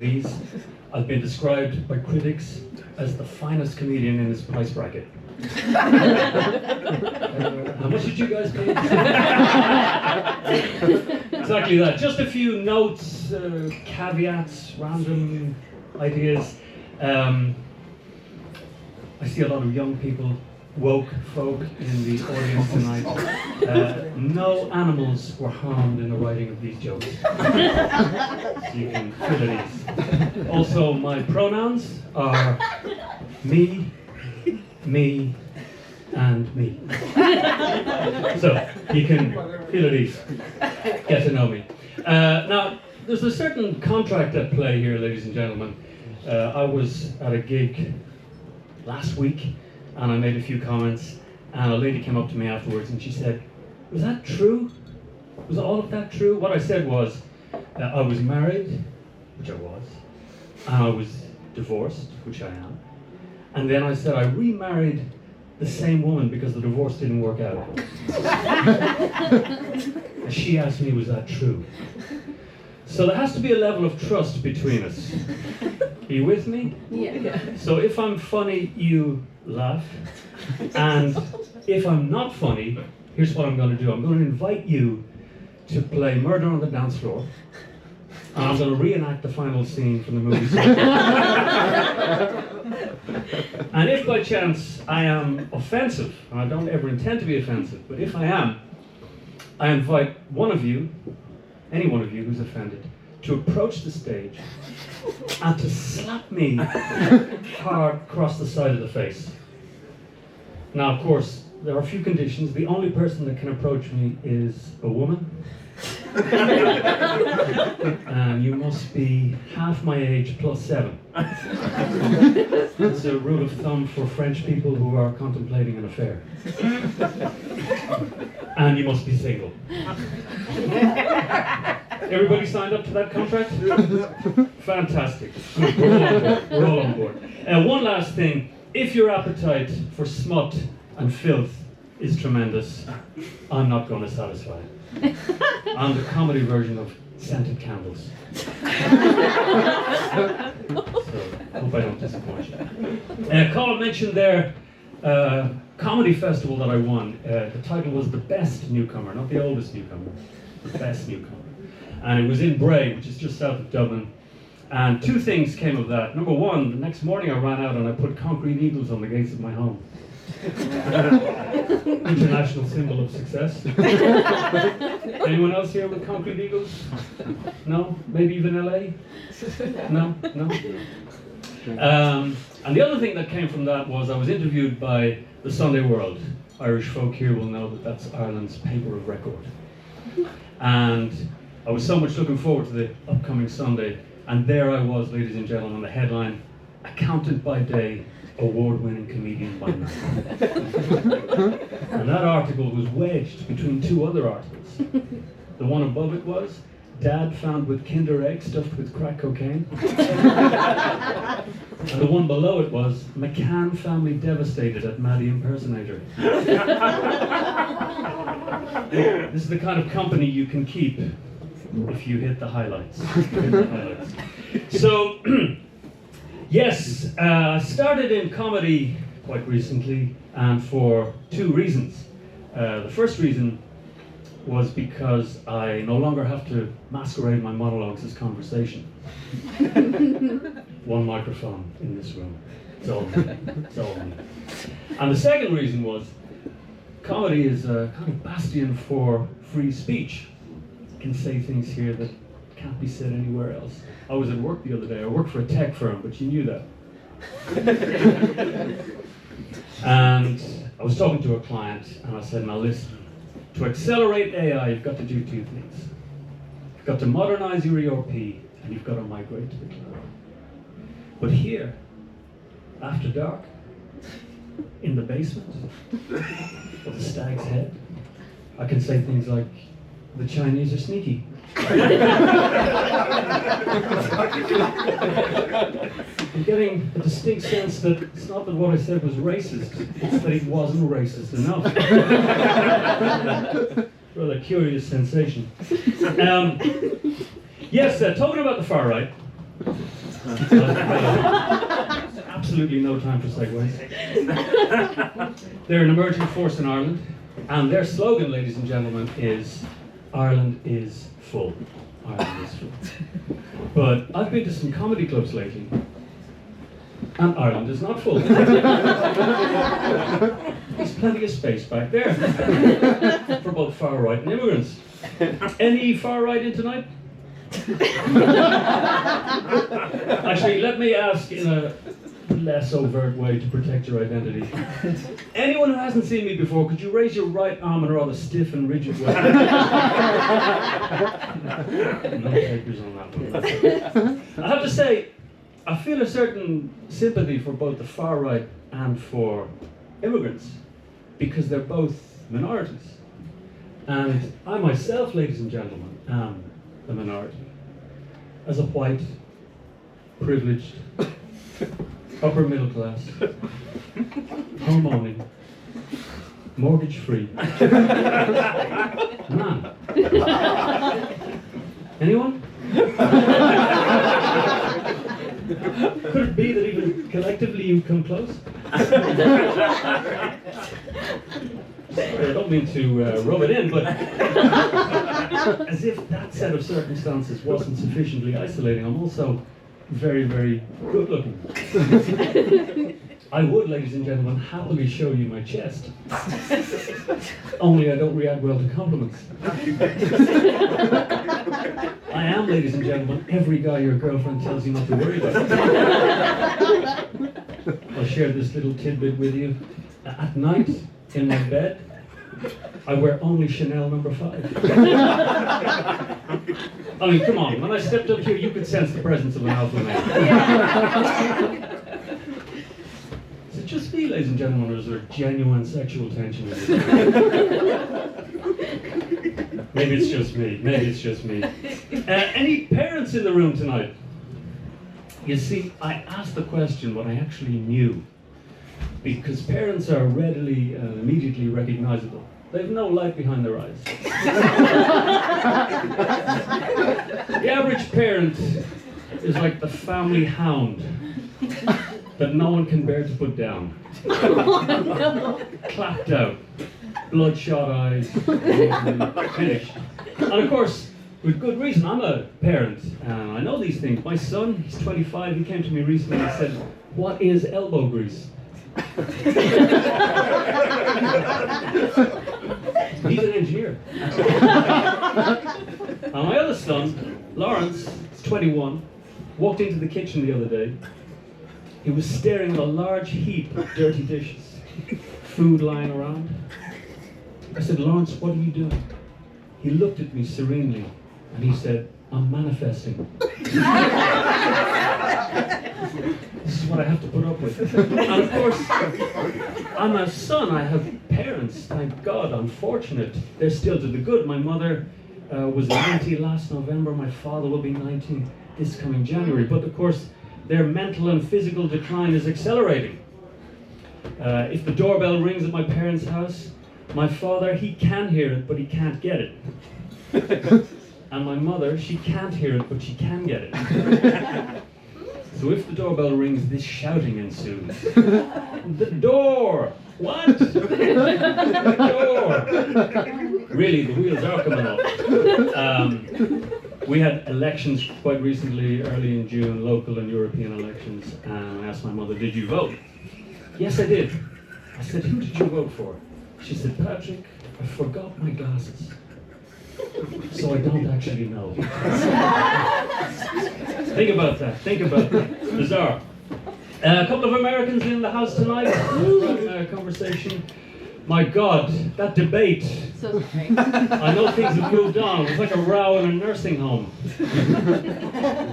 These, I've been described by critics as the finest comedian in his price bracket. How much did you guys pay? Exactly that. Just a few notes, caveats, random ideas. I see a lot of young people, woke folk in the audience tonight. No animals were harmed in the writing of these jokes. So you can feel at ease. Also, my pronouns are me, me, and me. So you can feel at ease. Get to know me. Now, there's a certain contract at play here, ladies and gentlemen. I was at a gig last week, and I made a few comments, and a lady came up to me afterwards and she said, "Was that true? Was all of that true?" What I said was, I was married, which I was, and I was divorced, which I am, and then I said I remarried the same woman because the divorce didn't work out. And she asked me, "Was that true?" So there has to be a level of trust between us. Are you with me? Yeah. So if I'm funny, you laugh. And if I'm not funny, here's what I'm going to do. I'm going to invite you to play Murder on the Dance Floor. And I'm going to reenact the final scene from the movie. And if by chance I am offensive, and I don't ever intend to be offensive, but if I am, I invite one of you, any one of you who's offended, to approach the stage and to slap me hard across the side of the face. Now, of course, there are a few conditions. The only person that can approach me is a woman. And you must be half my age plus 7. It's a rule of thumb for French people who are contemplating an affair. And you must be single. Everybody signed up to that contract? Fantastic. Good. We're all on board. One last thing. If your appetite for smut and filth is tremendous, I'm not going to satisfy it. I'm the comedy version of Scented Candles. So, hope I don't disappoint you. Colin mentioned their comedy festival that I won. The title was The Best Newcomer, not the oldest newcomer, the best newcomer. And it was in Bray, which is just south of Dublin. And two things came of that. Number one, the next morning I ran out and I put concrete eagles on the gates of my home. International symbol of success. Anyone else here with concrete eagles? No? Maybe even LA? No? And the other thing that came from that was I was interviewed by the Sunday World. Irish folk here will know that that's Ireland's paper of record. And I was so much looking forward to the upcoming Sunday, and there I was, ladies and gentlemen, the headline, "Accountant by day, award-winning comedian by night." And that article was wedged between two other articles. The one above it was, "Dad found with Kinder Egg stuffed with crack cocaine." And the one below it was, "McCann family devastated at Maddie impersonator." This is the kind of company you can keep if you hit the highlights. So, yes, I started in comedy quite recently, and for two reasons. The first reason was because I no longer have to masquerade my monologues as conversation. One microphone in this room. It's all me. It's all me. And the second reason was comedy is a kind of bastion for free speech. You can say things here that can't be said anywhere else. I was at work the other day. I work for a tech firm, but you knew that. And I was talking to a client, and I said, "Now listen, to accelerate AI, you've got to do two things. You've got to modernize your ERP, and you've got to migrate to the cloud. But here, after dark, in the basement of the Stag's Head, I can say things like, the Chinese are sneaky." I'm getting a distinct sense that it's not that what I said was racist, it's that it wasn't racist enough. Rather curious sensation. Yes, talking about the far right, Absolutely no time for segues. They're an emerging force in Ireland, and their slogan, ladies and gentlemen, is Ireland is full. Ireland is full. But I've been to some comedy clubs lately, and Ireland is not full. There's plenty of space back there for both far right and immigrants. Any far right in tonight? Actually, let me ask in a less overt way to protect your identity. Anyone who hasn't seen me before, could you raise your right arm in a rather stiff and rigid way? No takers on that one. I have to say, I feel a certain sympathy for both the far right and for immigrants, because they're both minorities. And I myself, ladies and gentlemen, am a minority. As a white, privileged, upper middle class, home owning, mortgage free man. Anyone? Could it be that even collectively you come close? Sorry, I don't mean to rub it in, but as if that set of circumstances wasn't sufficiently isolating, I'm also very, very good looking. I would, ladies and gentlemen, happily show you my chest. Only I don't react well to compliments. I am, ladies and gentlemen, every guy your girlfriend tells you not to worry about. I'll share this little tidbit with you. At night, in my bed, I wear only Chanel No. 5. I mean, come on, when I stepped up here, you could sense the presence of an alpha male. Is it just me, ladies and gentlemen, or is there genuine sexual tension in this? Maybe it's just me. Maybe it's just me. Any parents in the room tonight? You see, I asked the question what I actually knew, because parents are readily and immediately recognizable. They have no light behind their eyes. The average parent is like the family hound that no one can bear to put down. Clapped out, bloodshot eyes, finished. And of course, with good reason, I'm a parent, and I know these things. My son, he's 25, he came to me recently and said, "What is elbow grease?" He's an engineer. And my other son, Lawrence, is 21, walked into the kitchen the other day. He was staring at a large heap of dirty dishes, food lying around. I said, "Lawrence, what are you doing?" He looked at me serenely and he said, "I'm manifesting." This is what I have to put up with. And of course, I'm a son. I have parents, thank God. I'm fortunate. They're still to the good. My mother was 90 last November. My father will be 90 this coming January. But of course, their mental and physical decline is accelerating. If the doorbell rings at my parents' house, my father, he can hear it, but he can't get it. And my mother, she can't hear it, but she can get it. So if the doorbell rings, this shouting ensues. The door! What? The door! Really, the wheels are coming off. We had elections quite recently, early in June, local and European elections, and I asked my mother, "Did you vote?" "Yes, I did." I said, "Who did you vote for?" She said, "Patrick, I forgot my glasses, so I don't actually know." Think about that. Think about that. Bizarre. A couple of Americans in the house tonight. Conversation. My God, that debate. So sorry. I know things have moved on. It was like a row in a nursing home.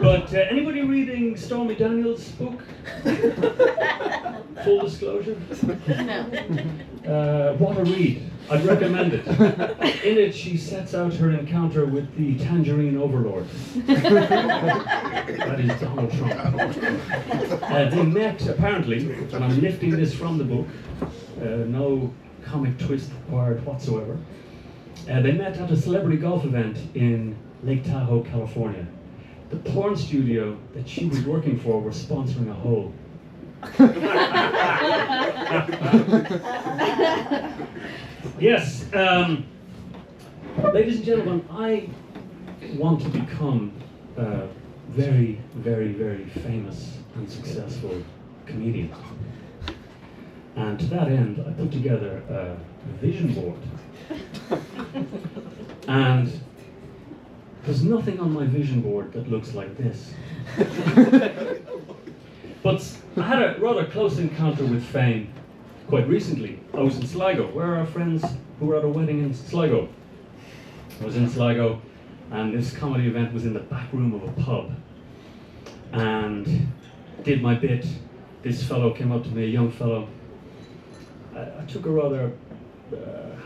But anybody reading Stormy Daniels' book? Full disclosure? No. What a read. I'd recommend it. In it, she sets out her encounter with the Tangerine Overlord. That is Donald Trump. They met, apparently, and I'm lifting this from the book, no comic twist required whatsoever. They met at a celebrity golf event in Lake Tahoe, California. the porn studio that she was working for were sponsoring a hole. Yes, ladies and gentlemen, I want to become a very, very, very famous and successful comedian. And to that end, I put together a vision board. And there's nothing on my vision board that looks like this. But I had a rather close encounter with fame quite recently. I was in Sligo. Where are our friends who were at a wedding in Sligo? I was in Sligo, and this comedy event was in the back room of a pub. And did my bit. This fellow came up to me, a young fellow. I took a rather,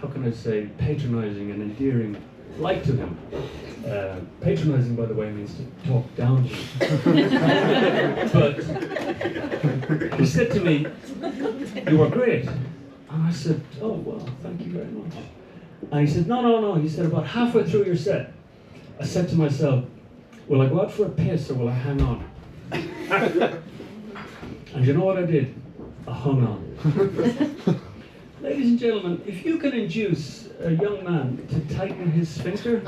how can I say, patronizing and endearing like to him. Patronizing, by the way, means to talk down to him. But he said to me, "You were great." And I said, "Oh, well, thank you very much." And he said, No. He said, about halfway through your set, I said to myself, will I go out for a piss or will I hang on? And you know what I did? I hung on. Ladies and gentlemen, if you can induce a young man to tighten his sphincter,